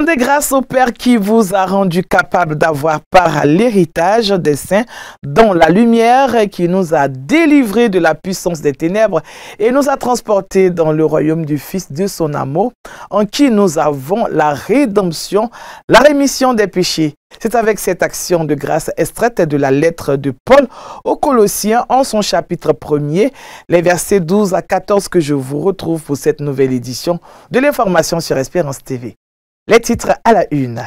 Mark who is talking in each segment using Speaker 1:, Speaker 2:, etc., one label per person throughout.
Speaker 1: Rendez grâce au Père qui vous a rendu capable d'avoir part à l'héritage des saints dans la lumière, qui nous a délivrés de la puissance des ténèbres et nous a transportés dans le royaume du Fils de son amour, en qui nous avons la rédemption, la rémission des péchés. C'est avec cette action de grâce extraite de la lettre de Paul aux Colossiens en son chapitre 1er, les versets 12 à 14 que je vous retrouve pour cette nouvelle édition de l'information sur Espérance TV. Les titres à la une.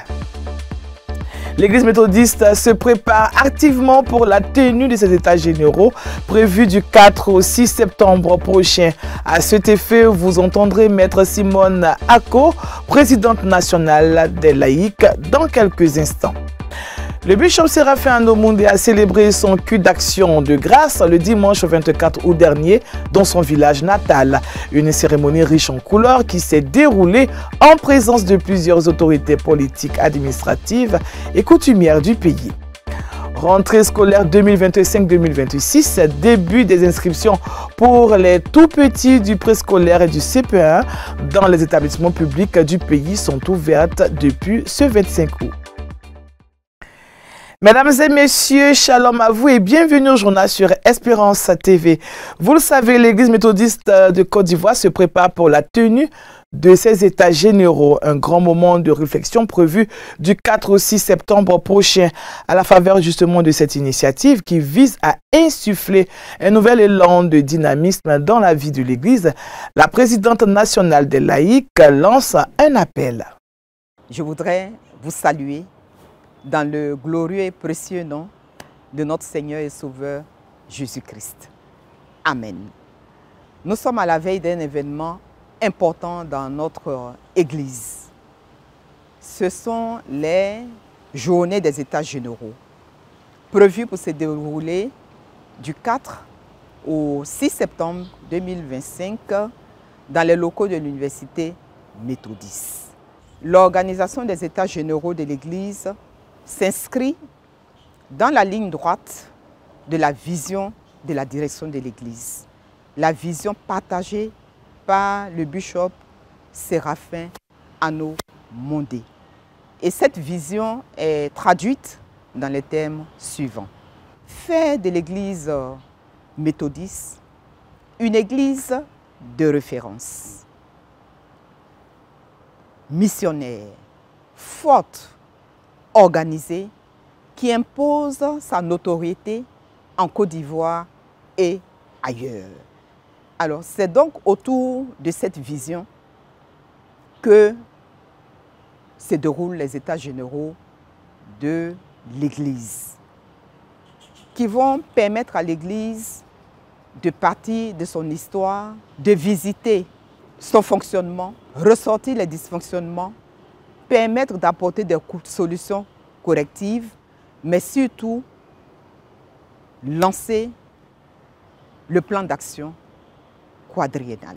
Speaker 1: L'Église méthodiste se prépare activement pour la tenue de ses états généraux prévus du 4 au 6 septembre prochain. À cet effet, vous entendrez Maître Simone Ako, présidente nationale des laïcs, dans quelques instants. Le bishop Séraphin Anomoundé a célébré son cul d'action de grâce le dimanche 24 août dernier dans son village natal. Une cérémonie riche en couleurs qui s'est déroulée en présence de plusieurs autorités politiques, administratives et coutumières du pays. Rentrée scolaire 2025-2026, début des inscriptions pour les tout-petits du préscolaire et du CP1 dans les établissements publics du pays sont ouvertes depuis ce 25 août. Mesdames et messieurs, shalom à vous et bienvenue au journal sur Espérance TV. Vous le savez, l'Église méthodiste de Côte d'Ivoire se prépare pour la tenue de ses états généraux, un grand moment de réflexion prévu du 4 au 6 septembre prochain, à la faveur justement de cette initiative qui vise à insuffler un nouvel élan de dynamisme dans la vie de l'Église. La présidente nationale des laïcs lance un appel.
Speaker 2: Je voudrais vous saluer dans le glorieux et précieux nom de notre Seigneur et Sauveur Jésus-Christ. Amen. Nous sommes à la veille d'un événement important dans notre Église. Ce sont les journées des États généraux, prévues pour se dérouler du 4 au 6 septembre 2025 dans les locaux de l'Université méthodiste. L'organisation des États généraux de l'Église s'inscrit dans la ligne droite de la vision de la direction de l'Église, la vision partagée par le bishop Séraphin Anomoundé. Et cette vision est traduite dans les termes suivants. Faire de l'Église méthodiste une Église de référence, missionnaire, forte, organisée, qui impose sa notoriété en Côte d'Ivoire et ailleurs. Alors, c'est donc autour de cette vision que se déroulent les États généraux de l'Église, qui vont permettre à l'Église de partir de son histoire, de visiter son fonctionnement, ressortir les dysfonctionnements, permettre d'apporter des solutions correctives, mais surtout lancer le plan d'action quadriennal.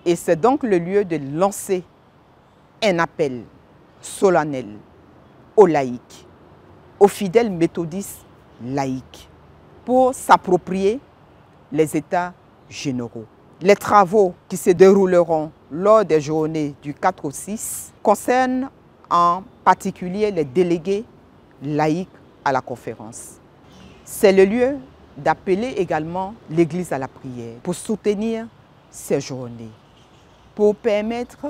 Speaker 2: Et c'est donc le lieu de lancer un appel solennel aux laïcs, aux fidèles méthodistes laïcs, pour s'approprier les états généraux. Les travaux qui se dérouleront lors des journées du 4 au 6 concernent en particulier les délégués laïcs à la conférence. C'est le lieu d'appeler également l'Église à la prière pour soutenir ces journées, pour permettre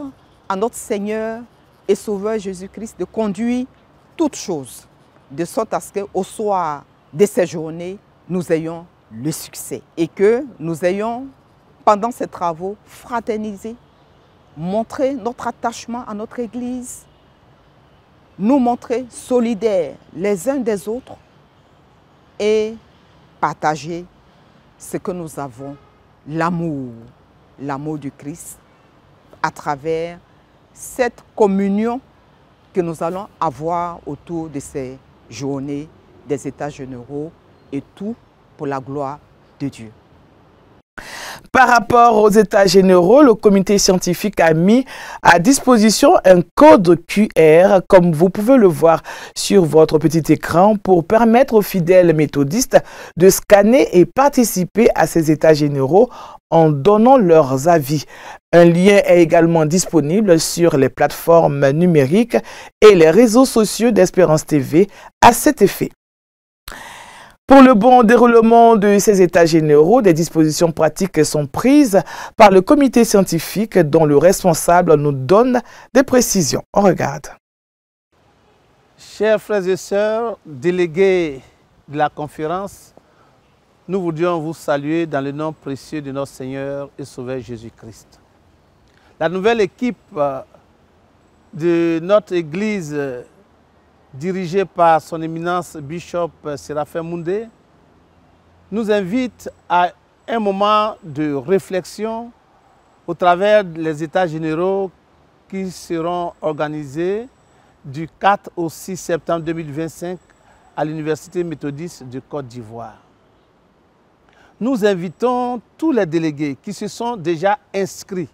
Speaker 2: à notre Seigneur et Sauveur Jésus-Christ de conduire toutes choses, de sorte à ce qu'au soir de ces journées, nous ayons le succès et que nous ayons, pendant ces travaux, fraternisé, montrer notre attachement à notre Église, nous montrer solidaires les uns des autres et partager ce que nous avons, l'amour du Christ, à travers cette communion que nous allons avoir autour de ces journées des États généraux et tout pour la gloire de Dieu.
Speaker 1: Par rapport aux états généraux, le comité scientifique a mis à disposition un code QR, comme vous pouvez le voir sur votre petit écran, pour permettre aux fidèles méthodistes de scanner et participer à ces états généraux en donnant leurs avis. Un lien est également disponible sur les plateformes numériques et les réseaux sociaux d'Espérance TV à cet effet. Pour le bon déroulement de ces états généraux, des dispositions pratiques sont prises par le comité scientifique dont le responsable nous donne des précisions. On regarde.
Speaker 3: Chers frères et sœurs, délégués de la conférence, nous voudrions vous saluer dans le nom précieux de notre Seigneur et Sauveur Jésus-Christ. La nouvelle équipe de notre Église, dirigée par son éminence Bishop Séraphin Moundé, nous invite à un moment de réflexion au travers des états généraux qui seront organisés du 4 au 6 septembre 2025 à l'Université méthodiste de Côte d'Ivoire. Nous invitons tous les délégués qui se sont déjà inscrits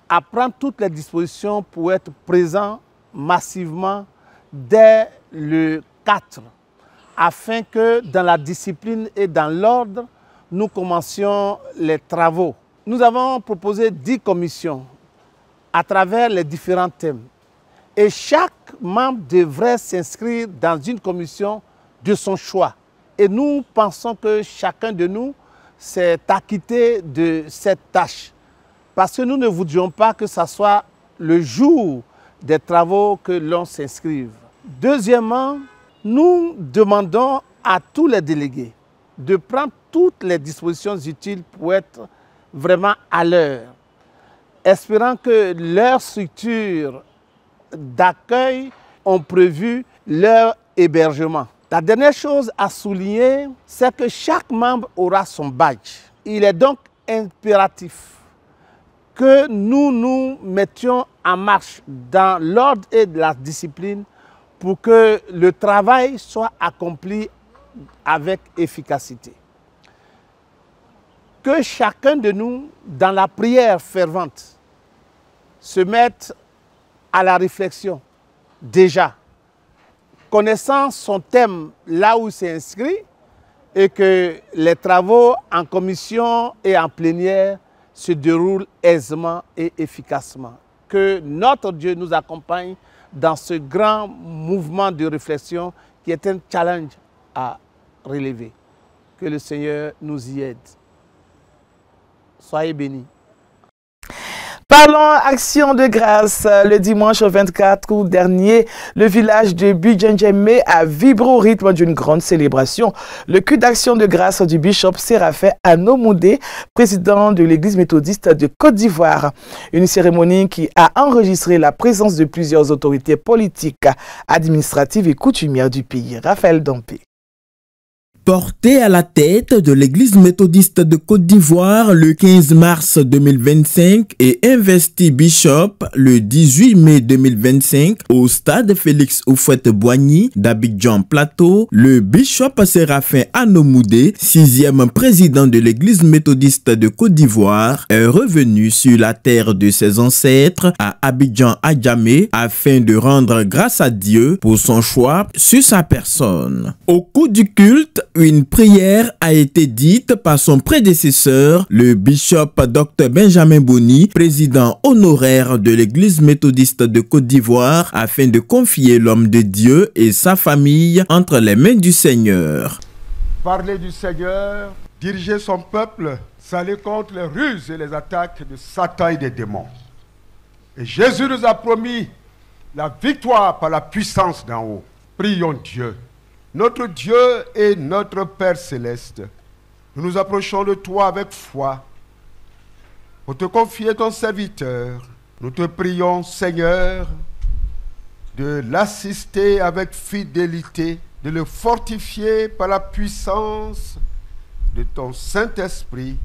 Speaker 3: à prendre toutes les dispositions pour être présents massivement dès le 4, afin que dans la discipline et dans l'ordre, nous commencions les travaux. Nous avons proposé 10 commissions à travers les différents thèmes. Et chaque membre devrait s'inscrire dans une commission de son choix. Et nous pensons que chacun de nous s'est acquitté de cette tâche. Parce que nous ne voudrions pas que ce soit le jour des travaux que l'on s'inscrive. Deuxièmement, nous demandons à tous les délégués de prendre toutes les dispositions utiles pour être vraiment à l'heure, espérant que leur structure d'accueil ont prévu leur hébergement. La dernière chose à souligner, c'est que chaque membre aura son badge. Il est donc impératif que nous nous mettions en marche dans l'ordre et de la discipline pour que le travail soit accompli avec efficacité. Que chacun de nous, dans la prière fervente, se mette à la réflexion déjà, connaissant son thème là où il s'est inscrit, et que les travaux en commission et en plénière se déroulent aisément et efficacement. Que notre Dieu nous accompagne dans ce grand mouvement de réflexion qui est un challenge à relever. Que le Seigneur nous y aide. Soyez bénis.
Speaker 1: Parlons action de grâce. Le dimanche 24 août dernier, le village de Bidjenjeme a vibré au rythme d'une grande célébration. Le culte d'action de grâce du bishop Séraphin Anomoudé, président de l'église méthodiste de Côte d'Ivoire. Une cérémonie qui a enregistré la présence de plusieurs autorités politiques, administratives et coutumières du pays. Raphaël Dampé.
Speaker 4: Porté à la tête de l'église méthodiste de Côte d'Ivoire le 15 mars 2025 et investi bishop le 18 mai 2025 au stade Félix Houphouët-Boigny d'Abidjan Plateau, le bishop Séraphin Anomoudé, 6e président de l'église méthodiste de Côte d'Ivoire, est revenu sur la terre de ses ancêtres à Abidjan-Adjamé afin de rendre grâce à Dieu pour son choix sur sa personne. Au cours du culte, une prière a été dite par son prédécesseur, le bishop Dr Benjamin Boni, président honoraire de l'église méthodiste de Côte d'Ivoire, afin de confier l'homme de Dieu et sa famille entre les mains du Seigneur.
Speaker 5: Parler du Seigneur, diriger son peuple, s'aller contre les ruses et les attaques de Satan et des démons. Et Jésus nous a promis la victoire par la puissance d'en haut. Prions Dieu. Notre Dieu et notre Père céleste, nous nous approchons de toi avec foi pour te confier ton serviteur. Nous te prions, Seigneur, de l'assister avec fidélité, de le fortifier par la puissance de ton Saint-Esprit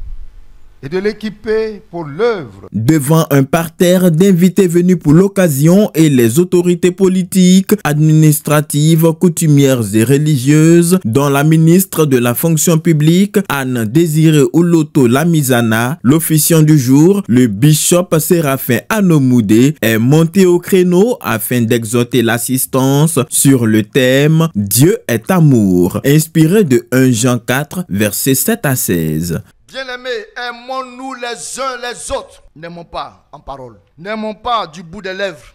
Speaker 5: et de l'équiper pour l'œuvre.
Speaker 4: Devant un parterre d'invités venus pour l'occasion et les autorités politiques, administratives, coutumières et religieuses, dont la ministre de la fonction publique, Anne Désiré Oloto Lamizana, l'officiant du jour, le bishop Séraphin Anomoudé, est monté au créneau afin d'exhorter l'assistance sur le thème « Dieu est amour », inspiré de 1 Jean 4, versets 7 à 16.
Speaker 6: Bien-aimés, aimons-nous les uns les autres. N'aimons pas en parole, n'aimons pas du bout des lèvres,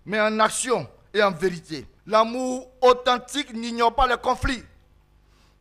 Speaker 6: mais en action et en vérité. L'amour authentique n'ignore pas les conflits,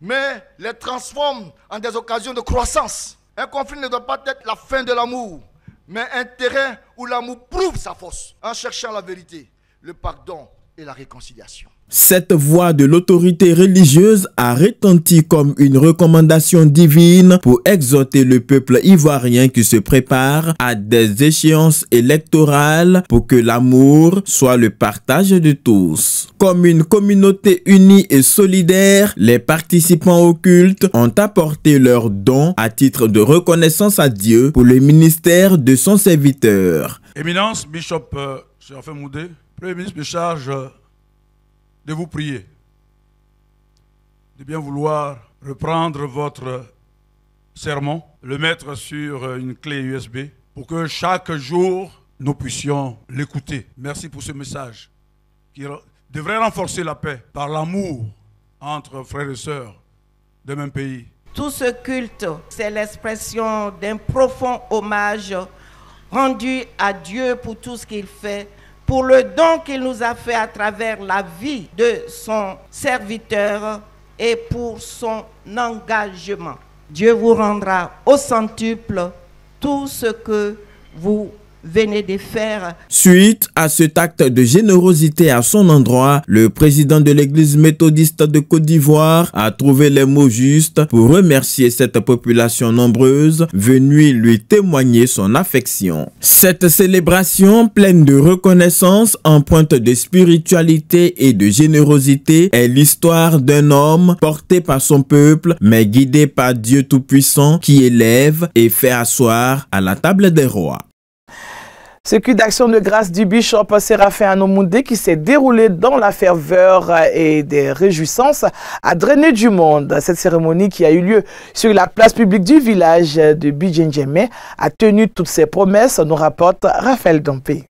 Speaker 6: mais les transforme en des occasions de croissance. Un conflit ne doit pas être la fin de l'amour, mais un terrain où l'amour prouve sa force en cherchant la vérité, le pardon et la réconciliation.
Speaker 4: Cette voix de l'autorité religieuse a retenti comme une recommandation divine pour exhorter le peuple ivoirien qui se prépare à des échéances électorales pour que l'amour soit le partage de tous. Comme une communauté unie et solidaire, les participants au culte ont apporté leurs dons à titre de reconnaissance à Dieu pour le ministère de son serviteur.
Speaker 7: Éminence, Bishop Séraphin Moudé, Premier ministre me charge de vous prier, de bien vouloir reprendre votre sermon, le mettre sur une clé USB pour que chaque jour nous puissions l'écouter. Merci pour ce message qui devrait renforcer la paix par l'amour entre frères et sœurs d'un même pays.
Speaker 8: Tout ce culte, c'est l'expression d'un profond hommage rendu à Dieu pour tout ce qu'il fait, pour le don qu'il nous a fait à travers la vie de son serviteur et pour son engagement. Dieu vous rendra au centuple tout ce que vous venez de faire.
Speaker 4: Suite à cet acte de générosité à son endroit, le président de l'église méthodiste de Côte d'Ivoire a trouvé les mots justes pour remercier cette population nombreuse venue lui témoigner son affection. Cette célébration pleine de reconnaissance, empreinte de spiritualité et de générosité est l'histoire d'un homme porté par son peuple mais guidé par Dieu Tout-Puissant qui élève et fait asseoir à la table des rois.
Speaker 1: Ce culte d'action de grâce du bishop Séraphin Anomoudé qui s'est déroulé dans la ferveur et des réjouissances a drainé du monde. Cette cérémonie qui a eu lieu sur la place publique du village de Bidjenjeme a tenu toutes ses promesses, nous rapporte Raphaël Dompé.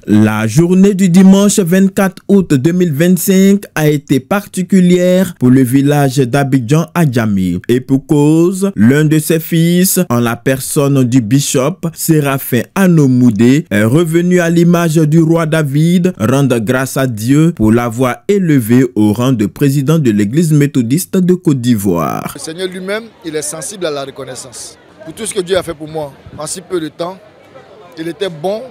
Speaker 4: La journée du dimanche 24 août 2025 a été particulière pour le village d'Abidjan Adjamé. Et pour cause, l'un de ses fils, en la personne du bishop Séraphin Anomoudé, est revenu à l'image du roi David, rendre grâce à Dieu pour l'avoir élevé au rang de président de l'église méthodiste de Côte d'Ivoire.
Speaker 6: Le Seigneur lui-même, il est sensible à la reconnaissance. Pour tout ce que Dieu a fait pour moi, en si peu de temps, il était bon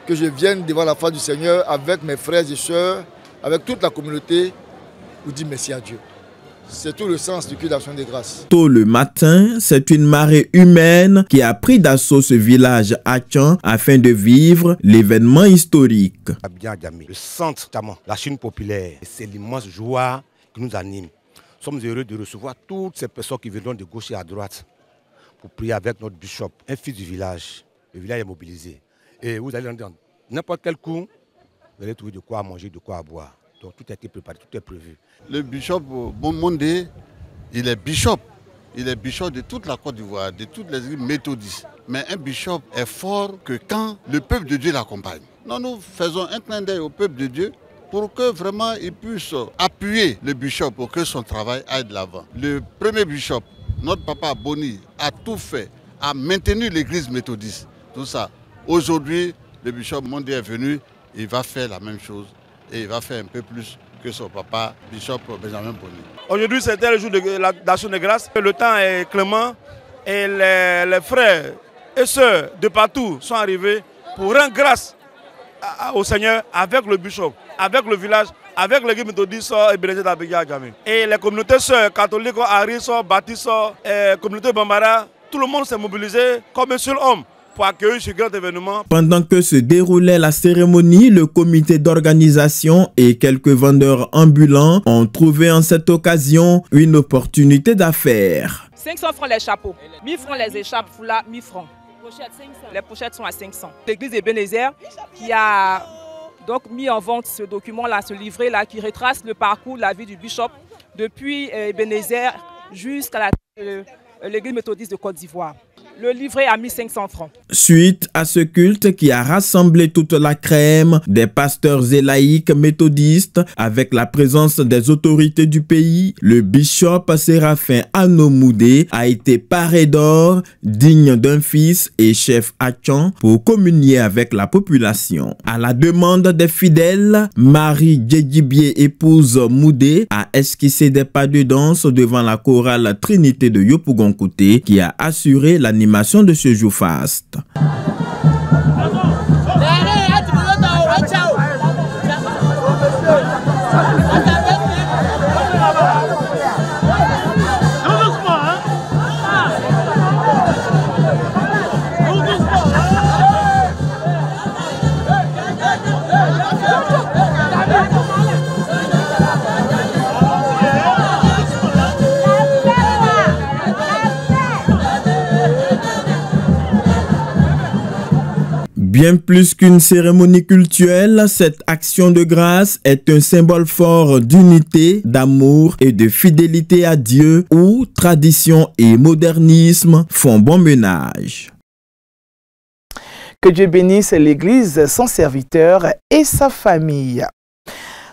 Speaker 6: que je vienne devant la face du Seigneur avec mes frères et sœurs, avec toute la communauté, pour dire merci à Dieu. C'est tout le sens du culte d'action de grâce.
Speaker 4: Tôt le matin, c'est une marée humaine qui a pris d'assaut ce village Achan afin de vivre l'événement historique.
Speaker 9: Abidjan Adjamé, le centre, la Chine populaire, c'est l'immense joie qui nous anime. Nous sommes heureux de recevoir toutes ces personnes qui viendront de gauche et à droite pour prier avec notre bishop, un fils du village. Le village est mobilisé. Et vous allez dans n'importe quel coup, vous allez trouver de quoi manger, de quoi boire. Donc tout a été préparé, tout est prévu.
Speaker 10: Le bishop Bonmondé, il est bishop. Il est bishop de toute la Côte d'Ivoire, de toutes les églises méthodistes. Mais un bishop est fort que quand le peuple de Dieu l'accompagne. Nous faisons un clin d'œil au peuple de Dieu pour que vraiment il puisse appuyer le bishop pour que son travail aille de l'avant. Le premier bishop, notre papa Boni, a tout fait, a maintenu l'église méthodiste. Tout ça. Aujourd'hui, le bishop Mondé est venu, il va faire la même chose et il va faire un peu plus que son papa, bishop Benjamin Boni.
Speaker 11: Aujourd'hui, c'était le jour d'action de grâce. Le temps est clément et les frères et sœurs de partout sont arrivés pour rendre grâce au Seigneur avec le bishop, avec le village, avec l'église méthodiste et Bénédicte d'Abidjan Adjamé. Et les communautés sœurs catholiques, Aris, baptistes, communauté Bambara, tout le monde s'est mobilisé comme un seul homme pour accueillir ce grand événement.
Speaker 4: Pendant que se déroulait la cérémonie, le comité d'organisation et quelques vendeurs ambulants ont trouvé en cette occasion une opportunité d'affaires.
Speaker 12: 500 francs les chapeaux, 1000 francs les écharpes, foulard, 1000 francs. Les pochettes sont à 500. L'église Ebenezer qui a donc mis en vente ce document-là, ce livret-là, qui retrace le parcours de la vie du bishop depuis Ebenezer jusqu'à l'église méthodiste de Côte d'Ivoire. Le livret a 1500 francs. Suite à ce culte qui a rassemblé toute la crème des pasteurs et laïcs méthodistes avec la présence des autorités du pays, le bishop Séraphin Anomoudé a été paré d'or, digne d'un fils et chef hachant pour communier avec la population. À la demande des fidèles, Marie Djedjibié, épouse Moudé, a esquissé des pas de danse devant la chorale Trinité de Yopougon-Kouté qui a assuré l'animation de ce jour faste. Bien plus qu'une cérémonie cultuelle, cette action de grâce est un symbole fort d'unité, d'amour et de fidélité à Dieu où tradition et modernisme font bon ménage.
Speaker 1: Que Dieu bénisse l'Église, son serviteur et sa famille.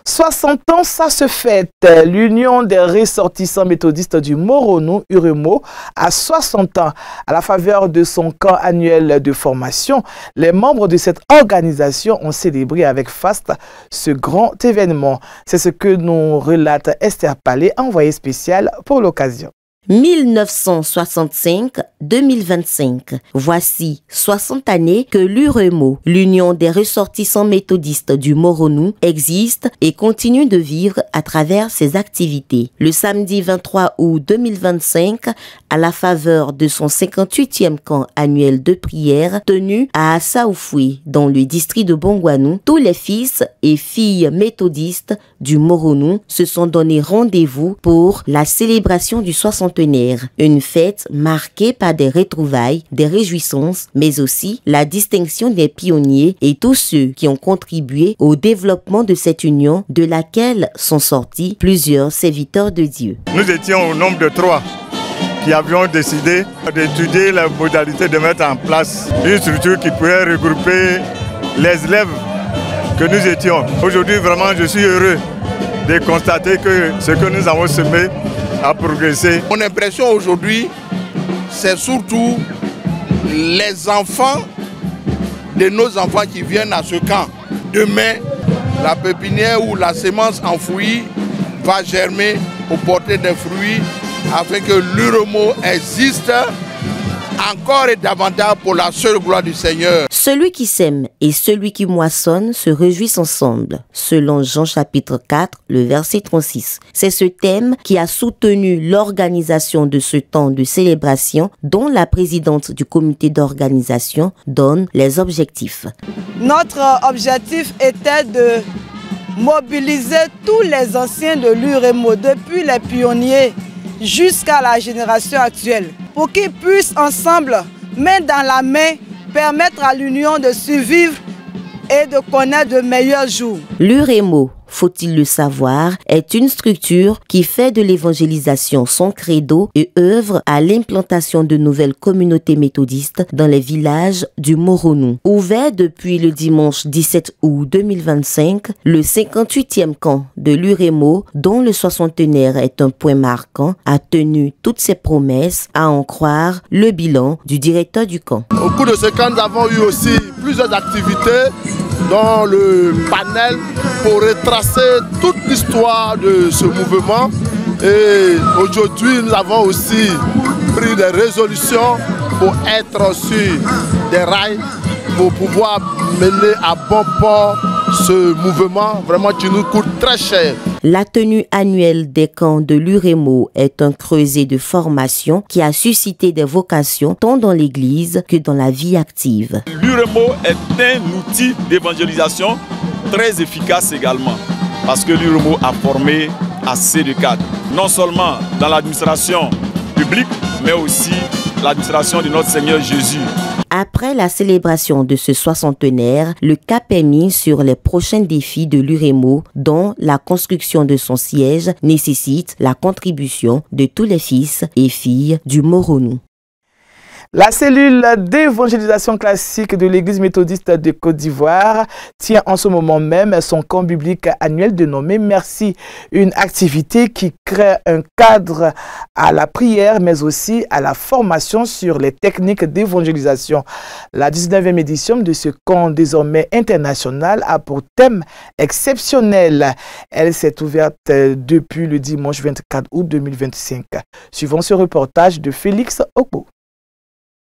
Speaker 1: 60 ans, ça se fête. L'Union des ressortissants méthodistes du Moronou, Uremo, a 60 ans. À la faveur de son camp annuel de formation, les membres de cette organisation ont célébré avec faste ce grand événement. C'est ce que nous relate Esther Palais, envoyée spéciale pour l'occasion.
Speaker 13: 1965-2025. Voici 60 années que l'UREMO, l'Union des ressortissants méthodistes du Moronou, existe et continue de vivre à travers ses activités. Le samedi 23 août 2025, à la faveur de son 58e camp annuel de prière tenu à Assaoufoué, dans le district de Bongouanou, tous les fils et filles méthodistes du Moronou se sont donné rendez-vous pour la célébration du 60e. Une fête marquée par des retrouvailles, des réjouissances, mais aussi la distinction des pionniers et tous ceux qui ont contribué au développement de cette union de laquelle sont sortis plusieurs serviteurs de Dieu.
Speaker 14: Nous étions au nombre de 3 qui avions décidé d'étudier la modalité de mettre en place une structure qui pourrait regrouper les élèves que nous étions. Aujourd'hui, vraiment, je suis heureux de constater que ce que nous avons semé a progressé.
Speaker 15: Mon impression aujourd'hui, c'est surtout les enfants de nos enfants qui viennent à ce camp. Demain, la pépinière ou la semence enfouie va germer pour porter des fruits afin que l'UREMO existe encore et davantage pour la seule gloire du Seigneur.
Speaker 13: Celui qui sème et celui qui moissonne se réjouissent ensemble, selon Jean chapitre 4, le verset 36. C'est ce thème qui a soutenu l'organisation de ce temps de célébration dont la présidente du comité d'organisation donne les objectifs.
Speaker 16: Notre objectif était de mobiliser tous les anciens de l'UREMO, depuis les pionniers jusqu'à la génération actuelle, pour qu'ils puissent ensemble, main dans la main, permettre à l'union de survivre et de connaître de meilleurs jours.
Speaker 13: L'UREMO, faut-il le savoir, est une structure qui fait de l'évangélisation son credo et œuvre à l'implantation de nouvelles communautés méthodistes dans les villages du Moronou. Ouvert depuis le dimanche 17 août 2025, le 58e camp de l'UREMO, dont le 60e est un point marquant, a tenu toutes ses promesses, à en croire le bilan du directeur du camp.
Speaker 15: Au cours de ce camp, nous avons eu aussi plusieurs activités dans le panel pour retracer toute l'histoire de ce mouvement. Et aujourd'hui, nous avons aussi pris des résolutions pour être sur des rails, pour pouvoir mener à bon port ce mouvement vraiment qui nous coûte très cher.
Speaker 13: La tenue annuelle des camps de l'UREMO est un creuset de formation qui a suscité des vocations tant dans l'église que dans la vie active.
Speaker 17: L'UREMO est un outil d'évangélisation très efficace également, parce que l'UREMO a formé assez de cadres, non seulement dans l'administration publique, mais aussi l'administration de notre Seigneur Jésus.
Speaker 13: Après la célébration de ce soixantenaire, le cap est mis sur les prochains défis de l'UREMO, dont la construction de son siège nécessite la contribution de tous les fils et filles du Moronou.
Speaker 1: La cellule d'évangélisation classique de l'Église méthodiste de Côte d'Ivoire tient en ce moment même son camp biblique annuel dénommé Merci, une activité qui crée un cadre à la prière mais aussi à la formation sur les techniques d'évangélisation. La 19e édition de ce camp désormais international a pour thème exceptionnel. Elle s'est ouverte depuis le dimanche 24 août 2025. Suivant ce reportage de Félix Okbo.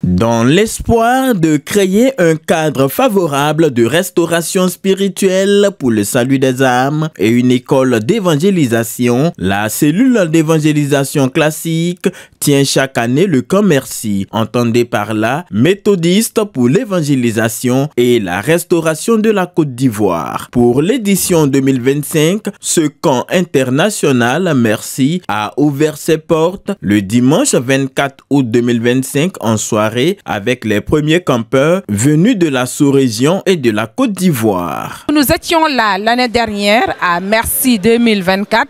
Speaker 4: Dans l'espoir de créer un cadre favorable de restauration spirituelle pour le salut des âmes et une école d'évangélisation, la cellule d'évangélisation classique tient chaque année le camp Merci, entendez par là méthodiste pour l'évangélisation et la restauration de la Côte d'Ivoire. Pour l'édition 2025, ce camp international Merci a ouvert ses portes le dimanche 24 août 2025 en soirée avec les premiers campeurs venus de la sous-région et de la Côte d'Ivoire.
Speaker 18: Nous étions là l'année dernière à Merci 2024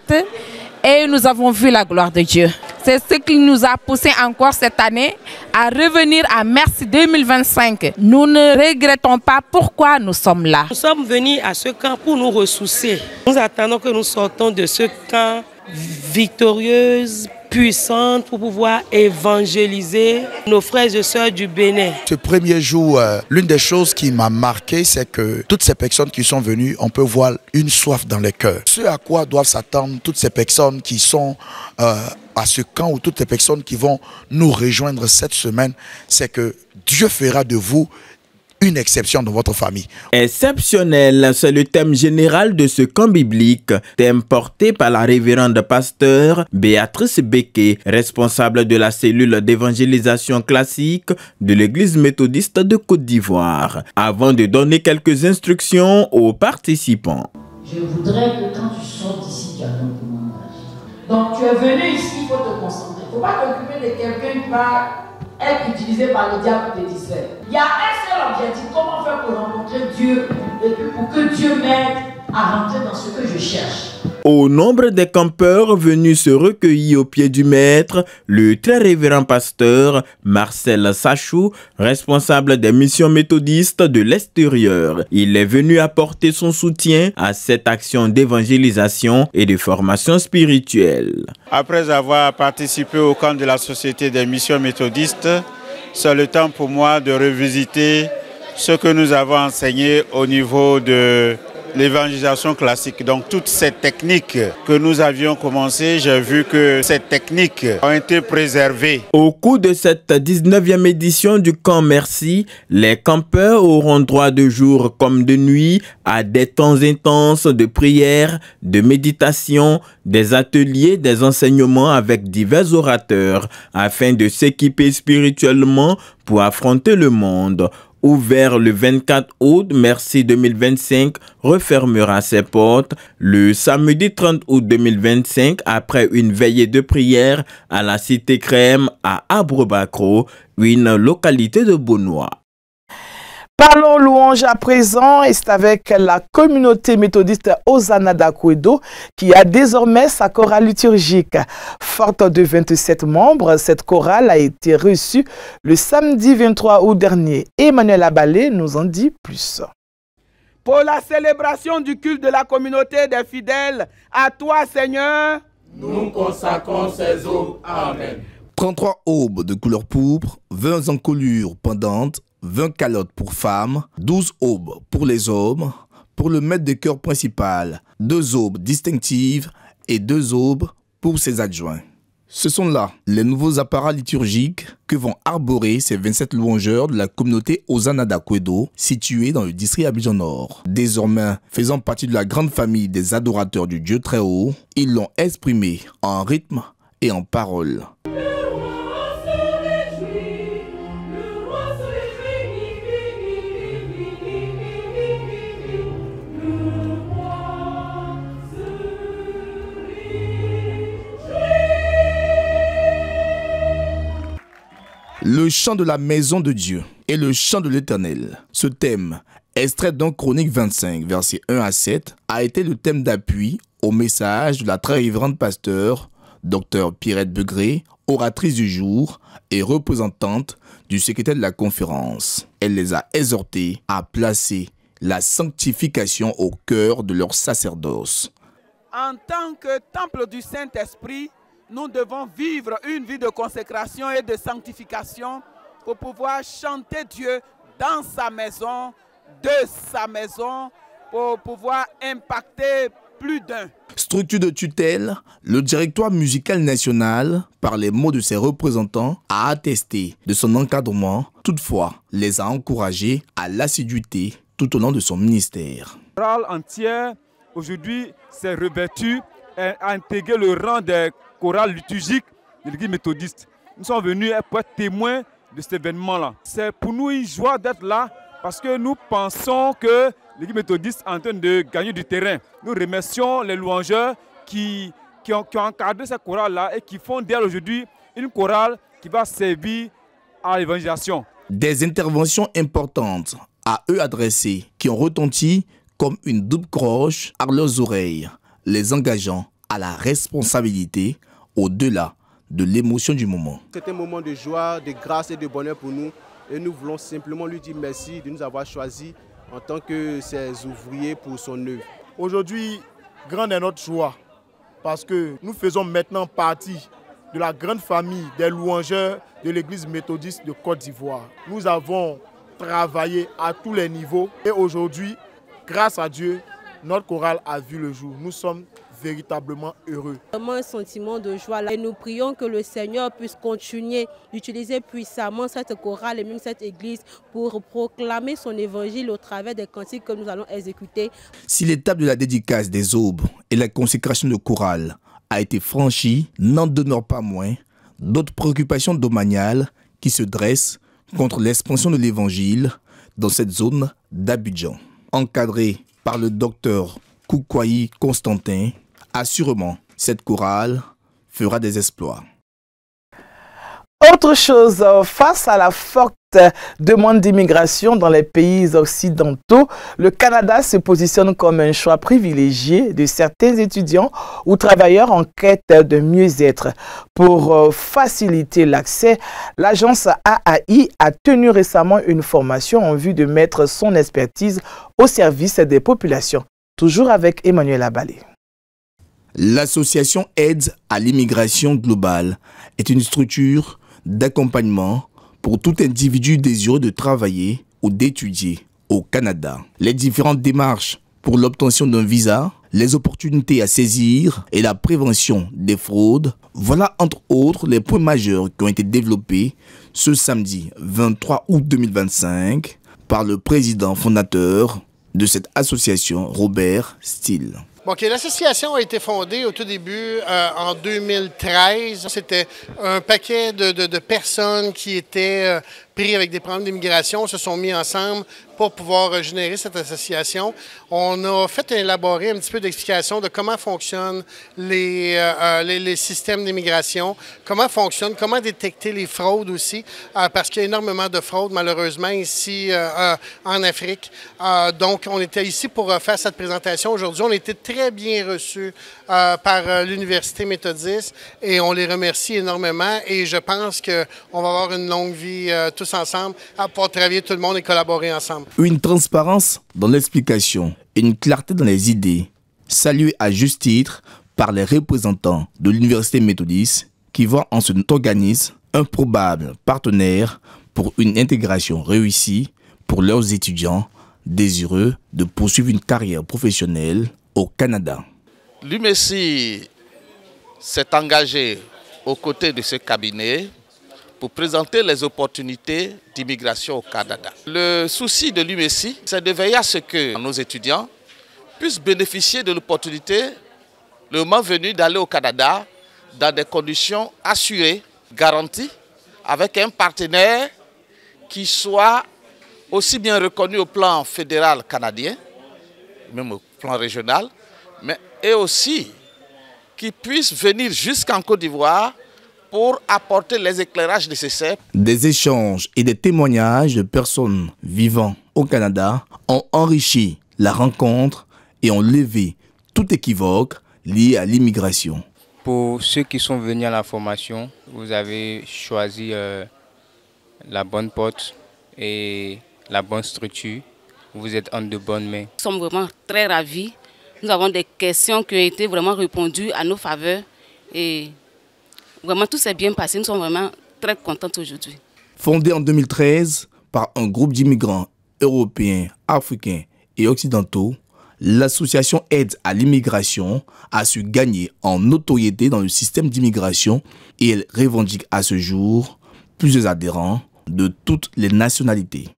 Speaker 18: et nous avons vu la gloire de Dieu. C'est ce qui nous a poussé encore cette année à revenir à Merci 2025. Nous ne regrettons pas pourquoi nous sommes là.
Speaker 19: Nous sommes venus à ce camp pour nous ressourcer. Nous attendons que nous sortons de ce camp victorieuse, puissante pour pouvoir évangéliser nos frères et sœurs du Bénin.
Speaker 20: Ce premier jour, l'une des choses qui m'a marqué, c'est que toutes ces personnes qui sont venues, on peut voir une soif dans les cœurs. Ce à quoi doivent s'attendre toutes ces personnes qui sont à ce camp ou toutes les personnes qui vont nous rejoindre cette semaine, c'est que Dieu fera de vous une exception dans votre famille.
Speaker 4: Exceptionnel, c'est le thème général de ce camp biblique, thème porté par la révérende pasteur Béatrice Béquet, responsable de la cellule d'évangélisation classique de l'Église méthodiste de Côte d'Ivoire, avant de donner quelques instructions aux participants.
Speaker 21: Je voudrais que quand tu sors d'ici, tu as ton commandage. Donc tu es venu ici, il faut te concentrer. Il ne faut pas t'occuper de quelqu'un qui va être utilisé par le diable pour te distraire. Il y a un seul objectif, comment faire pour rencontrer Dieu et puis pour que Dieu m'aide à rentrer dans ce que je cherche.
Speaker 4: Au nombre des campeurs venus se recueillir au pied du maître, le très révérend pasteur Marcel Sachou, responsable des missions méthodistes de l'extérieur. Il est venu apporter son soutien à cette action d'évangélisation et de formation spirituelle.
Speaker 22: Après avoir participé au camp de la Société des missions méthodistes, c'est le temps pour moi de revisiter ce que nous avons enseigné au niveau de l'évangélisation classique. Donc toutes ces techniques que nous avions commencé, j'ai vu que ces techniques ont été préservées.
Speaker 4: Au cours de cette 19e édition du camp Merci, les campeurs auront droit de jour comme de nuit à des temps intenses de prière, de méditation, des ateliers, des enseignements avec divers orateurs afin de s'équiper spirituellement pour affronter le monde. Ouvert le 24 août, Merci 2025 refermera ses portes le samedi 30 août 2025 après une veillée de prière à la Cité Crème à Abrobacro, une localité de Bonois.
Speaker 1: Parlons louange à présent et c'est avec la communauté méthodiste Hosanna d'Akwedo qui a désormais sa chorale liturgique. Forte de 27 membres, cette chorale a été reçue le samedi 23 août dernier. Emmanuel Abalé nous en dit plus.
Speaker 23: Pour la célébration du culte de la communauté des fidèles, à toi Seigneur,
Speaker 24: nous consacrons ces eaux. Amen.
Speaker 25: 33 aubes de couleur pourpre, 20 encolures pendantes, 20 calottes pour femmes, 12 aubes pour les hommes, pour le maître de chœur principal, 2 aubes distinctives et 2 aubes pour ses adjoints. Ce sont là les nouveaux appareils liturgiques que vont arborer ces 27 louangeurs de la communauté Hosanna d'Akwedo, située dans le district Abidjan Nord. Désormais faisant partie de la grande famille des adorateurs du Dieu très haut, ils l'ont exprimé en rythme et en parole. Le chant de la maison de Dieu et le chant de l'Éternel. Ce thème, extrait dans Chronique 25, versets 1 à 7, a été le thème d'appui au message de la très révérende pasteur, Dr Pierrette Begré, oratrice du jour et représentante du secrétaire de la conférence. Elle les a exhortés à placer la sanctification au cœur de leur sacerdoce.
Speaker 23: En tant que temple du Saint-Esprit, nous devons vivre une vie de consécration et de sanctification pour pouvoir chanter Dieu dans sa maison, de sa maison, pour pouvoir impacter plus d'un.
Speaker 25: Structure de tutelle, le directoire musical national, par les mots de ses représentants, a attesté de son encadrement, toutefois les a encouragés à l'assiduité tout au long de son ministère.
Speaker 2: La chorale entière, aujourd'hui, s'est revêtue et a intégré le rang des chorale liturgique de l'église méthodiste. Nous sommes venus pour être témoins de cet événement-là. C'est pour nous une joie d'être là parce que nous pensons que l'église méthodiste est en train de gagner du terrain. Nous remercions les louangeurs qui ont encadré cette chorale-là et qui font d'elle aujourd'hui une chorale qui va servir à l'évangélisation.
Speaker 25: Des interventions importantes à eux adressées qui ont retenti comme une double croche à leurs oreilles, les engageant à la responsabilité au-delà de l'émotion du moment.
Speaker 3: C'est un moment de joie, de grâce et de bonheur pour nous et nous voulons simplement lui dire merci de nous avoir choisis en tant que ses ouvriers pour son œuvre.
Speaker 5: Aujourd'hui, grande est notre joie parce que nous faisons maintenant partie de la grande famille des louangeurs de l'église méthodiste de Côte d'Ivoire. Nous avons travaillé à tous les niveaux et aujourd'hui, grâce à Dieu, notre chorale a vu le jour. Nous sommes véritablement heureux.
Speaker 7: Vraiment un sentiment de joie là. Et nous prions que le Seigneur puisse continuer d'utiliser puissamment cette chorale et même cette église pour proclamer son évangile au travers des cantiques que nous allons exécuter.
Speaker 25: Si l'étape de la dédicace des aubes et la consécration de chorale a été franchie, n'en demeure pas moins d'autres préoccupations domaniales qui se dressent contre l'expansion de l'évangile dans cette zone d'Abidjan. Encadré par le docteur Koukouaï Constantin, assurément, cette chorale fera des exploits.
Speaker 1: Autre chose, face à la forte demande d'immigration dans les pays occidentaux, le Canada se positionne comme un choix privilégié de certains étudiants ou travailleurs en quête de mieux-être. Pour faciliter l'accès, l'agence AAI a tenu récemment une formation en vue de mettre son expertise au service des populations. Toujours avec Emmanuel Abalé.
Speaker 25: L'association Aide à l'immigration globale est une structure d'accompagnement pour tout individu désireux de travailler ou d'étudier au Canada. Les différentes démarches pour l'obtention d'un visa, les opportunités à saisir et la prévention des fraudes, voilà entre autres les points majeurs qui ont été développés ce samedi 23 août 2025 par le président fondateur de cette association, Robert Steele.
Speaker 8: L'association a été fondée au tout début en 2013. C'était un paquet de personnes qui étaient pris avec des problèmes d'immigration, se sont mis ensemble pour pouvoir générer cette association. On a fait élaborer un petit peu d'explication de comment fonctionnent les systèmes d'immigration, comment fonctionnent, comment détecter les fraudes aussi, parce qu'il y a énormément de fraudes malheureusement ici en Afrique. Donc on était ici pour faire cette présentation aujourd'hui. On a été très bien reçus par l'Université méthodiste et on les remercie énormément et je pense qu'on va avoir une longue vie tous ensemble pour travailler tout le monde et collaborer ensemble.
Speaker 25: Une transparence dans l'explication et une clarté dans les idées, saluée à juste titre par les représentants de l'Université méthodiste qui voient en cet organisme un probable partenaire pour une intégration réussie pour leurs étudiants désireux de poursuivre une carrière professionnelle au Canada.
Speaker 26: L'UMESI s'est engagé
Speaker 6: aux côtés de ce cabinet pour présenter les opportunités d'immigration au Canada. Le souci de l'UMESI, c'est de veiller à ce que nos étudiants puissent bénéficier de l'opportunité, le moment venu, d'aller au Canada dans des conditions assurées, garanties, avec un partenaire qui soit aussi bien reconnu au plan fédéral canadien, même au plan régional, mais et aussi qui puisse venir jusqu'en Côte d'Ivoire pour apporter les éclairages nécessaires.
Speaker 25: Des échanges et des témoignages de personnes vivant au Canada ont enrichi la rencontre et ont levé tout équivoque lié à l'immigration.
Speaker 9: Pour ceux qui sont venus à la formation, vous avez choisi la bonne porte et la bonne structure. Vous êtes en de bonnes mains.
Speaker 10: Nous sommes vraiment très ravis. Nous avons des questions qui ont été vraiment répondues à nos faveurs. Et vraiment, tout s'est bien passé. Nous sommes vraiment très contents aujourd'hui.
Speaker 25: Fondée en 2013 par un groupe d'immigrants européens, africains et occidentaux, l'association Aide à l'immigration a su gagner en notoriété dans le système d'immigration et elle revendique à ce jour plusieurs adhérents de toutes les nationalités.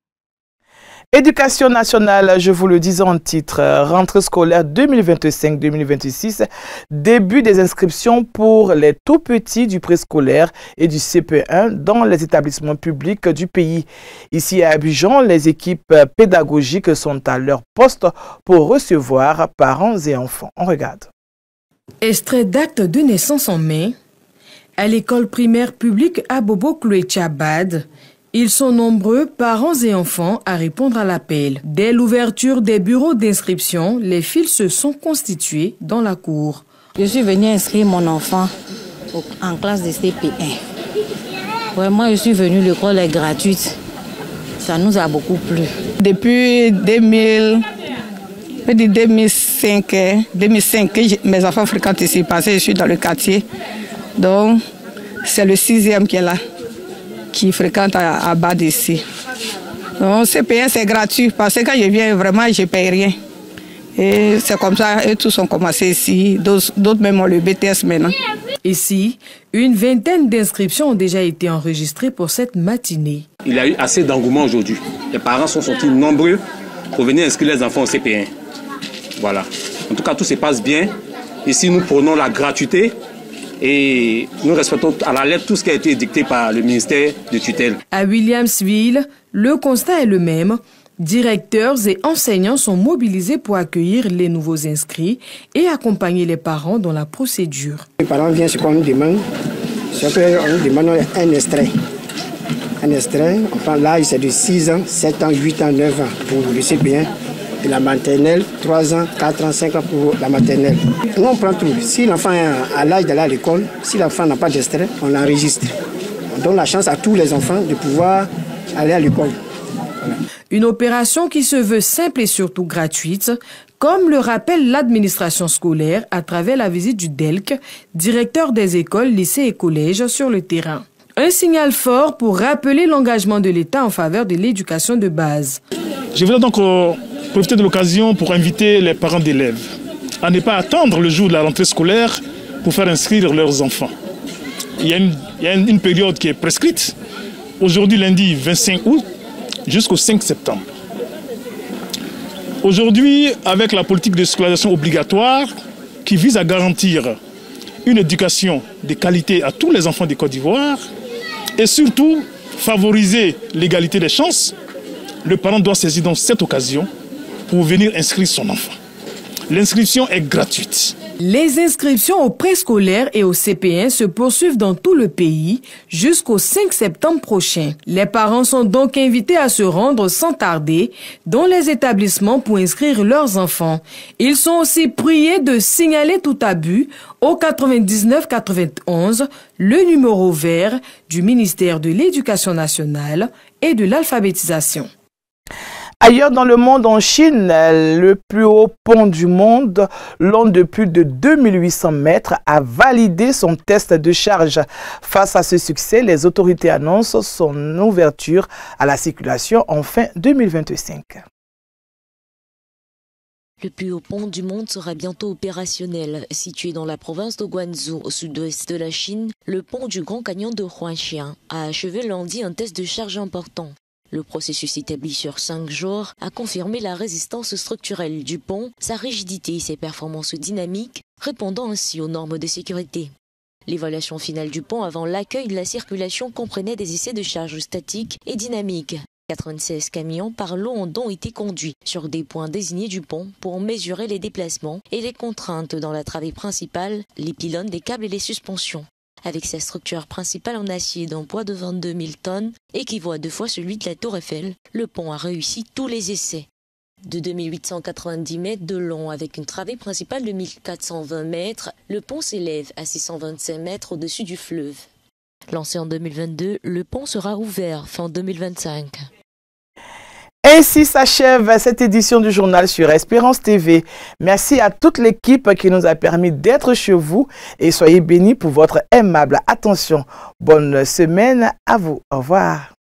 Speaker 1: Éducation nationale, je vous le disais en titre, rentrée scolaire 2025-2026, début des inscriptions pour les tout petits du préscolaire et du CP1 dans les établissements publics du pays. Ici à Abidjan, les équipes pédagogiques sont à leur poste pour recevoir parents et enfants. On regarde.
Speaker 11: Extrait d'acte de naissance en main. À l'école primaire publique Abobo Klouetchabad, ils sont nombreux, parents et enfants, à répondre à l'appel. Dès l'ouverture des bureaux d'inscription, les files se sont constituées dans la cour.
Speaker 12: Je suis venue inscrire mon enfant en classe de CP1. Vraiment, je suis venue, l'école est gratuite. Ça nous a beaucoup plu.
Speaker 16: Depuis 2005, mes enfants fréquentent ici parce que je suis dans le quartier. Donc, c'est le 6e qui est là, qui fréquente à bas d'ici. Donc, CP1, c'est gratuit parce que quand je viens, vraiment, je ne paye rien. Et c'est comme ça, et tous ont commencé ici. D'autres même ont le BTS maintenant.
Speaker 11: Ici, une vingtaine d'inscriptions ont déjà été enregistrées pour cette matinée.
Speaker 26: Il y a eu assez d'engouement aujourd'hui. Les parents sont sortis nombreux pour venir inscrire les enfants au CP1. Voilà. En tout cas, tout se passe bien. Ici, nous prenons la gratuité et nous respectons à la lettre tout ce qui a été dicté par le ministère de tutelle.
Speaker 11: À Williamsville, le constat est le même. Directeurs et enseignants sont mobilisés pour accueillir les nouveaux inscrits et accompagner les parents dans la procédure.
Speaker 27: Les parents viennent ce qu'on nous demande, c'est qu'on nous demande un extrait. Un extrait, on prend l'âge, c'est de 6 ans, 7 ans, 8 ans, 9 ans pour le CP1. Et la maternelle, 3 ans, 4 ans, 5 ans pour la maternelle. Nous, on prend tout. Si l'enfant est à l'âge d'aller à l'école, si l'enfant n'a pas d'extrait, on l'enregistre. On donne la chance à tous les enfants de pouvoir aller à l'école.
Speaker 11: Une opération qui se veut simple et surtout gratuite, comme le rappelle l'administration scolaire à travers la visite du DELC, directeur des écoles, lycées et collèges sur le terrain. Un signal fort pour rappeler l'engagement de l'État en faveur de l'éducation de base.
Speaker 28: Je voudrais donc profiter de l'occasion pour inviter les parents d'élèves à ne pas attendre le jour de la rentrée scolaire pour faire inscrire leurs enfants. Il y a une période qui est prescrite. Aujourd'hui, lundi 25 août, jusqu'au 5 septembre. Aujourd'hui, avec la politique de scolarisation obligatoire qui vise à garantir une éducation de qualité à tous les enfants de Côte d'Ivoire et surtout favoriser l'égalité des chances, le parent doit saisir donc cette occasion pour venir inscrire son enfant. L'inscription est gratuite.
Speaker 11: Les inscriptions au préscolaire et au CP1 se poursuivent dans tout le pays jusqu'au 5 septembre prochain. Les parents sont donc invités à se rendre sans tarder dans les établissements pour inscrire leurs enfants. Ils sont aussi priés de signaler tout abus au 99 91, le numéro vert du ministère de l'Éducation nationale et de l'alphabétisation.
Speaker 1: Ailleurs dans le monde, en Chine, le plus haut pont du monde, long de plus de 2800 mètres, a validé son test de charge. Face à ce succès, les autorités annoncent son ouverture à la circulation en fin 2025.
Speaker 13: Le plus haut pont du monde sera bientôt opérationnel. Situé dans la province de Guangzhou, au sud-ouest de la Chine, le pont du Grand Canyon de Huangshan a achevé lundi un test de charge important. Le processus établi sur 5 jours a confirmé la résistance structurelle du pont, sa rigidité et ses performances dynamiques, répondant ainsi aux normes de sécurité. L'évaluation finale du pont avant l'accueil de la circulation comprenait des essais de charge statique et dynamique. 96 camions par lot ont été conduits sur des points désignés du pont pour mesurer les déplacements et les contraintes dans la travée principale, les pylônes, des câbles et les suspensions. Avec sa structure principale en acier d'un poids de 22 000 tonnes, équivaut à 2 fois celui de la Tour Eiffel, le pont a réussi tous les essais. De 2890 mètres de long avec une travée principale de 1420 mètres, le pont s'élève à 625 mètres au-dessus du fleuve. Lancé en 2022, le pont sera ouvert fin 2025.
Speaker 1: Ainsi s'achève cette édition du journal sur Espérance TV. Merci à toute l'équipe qui nous a permis d'être chez vous et soyez bénis pour votre aimable attention. Bonne semaine à vous. Au revoir.